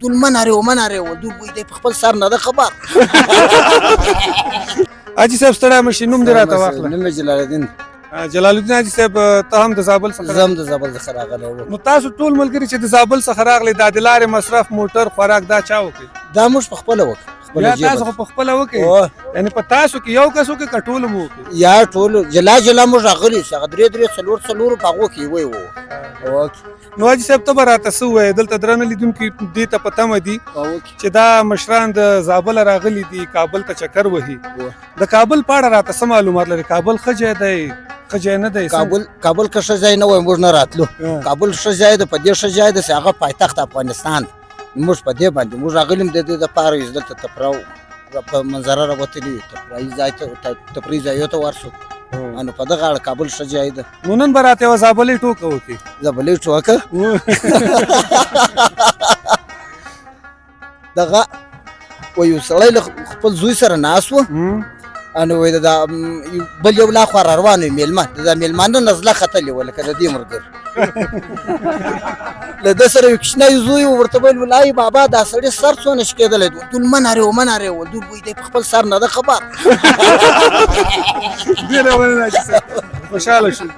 ټول منارې ول دوی وایي دی په خپل سر نه ده خبر. حاجي صاحب ستړی مشي نوم دې راته واخله. نوم مې جلال الدین. جلال الدین حاجي صاحب ته هم د زابل څخه؟ زه هم د زابل څخه راغلی وم. نو تاسو ټول ملګري چې د زابل څخه راغلي دا د لارې مصرف موټر خوراک دا چا وکړي؟ دا موږ په خپله وکړو. یا تاسو خو په خپله وکړئ؟ یعنې په تاسو کې یو کس وکړي که ټول مو وکړي؟ یا ټول جلا موږ راغلي یو هغه درې څلورو په هغو کې یوی وو. نو حاجي صاحب ته به راته څه ووایې دلته درانه لیدونکي دې ته په تمه دي چې دا مشران د زابله راغلي دي کابل ته چکر وهي. د کابل په اړه راته څه معلومات لري؟ کابل ښه ځای دی ښه ځای نه دی؟ کابل که ښه ځای نه وای موږ نه راتلو. کابل ښه ځای دی، په دې ښه ځای دی چې هغه پایتخت افغانستان دی. موږ په دې باندې موږ راغلي یم د دې دپاره یو دلته تفراو په منظره راوتلي یو تفریحي ځایو ته ورسو. نو په دغه اړه کابل ښه ځای دی. نو نن به راته یوه زابلۍ ټوکه وکړي. زابلۍ ټوکه دغه یو سړی له خپل زوی سره ناست و. نو وایي دا بل یو لا خوا را روان وي مېلمه، د دا مېلمانه نزله ختلې وه لکه د دې ملګري. له ده سره یو کوچنی زوی و، ورته ویل ولایي بابا دا سړي سر څونه شکېدلی دی؟ ټول منارې ول دوی وایي دی په خپل سر نه ده خبر. ډېره مننه حاجي صاحب، خوشحاله شوم.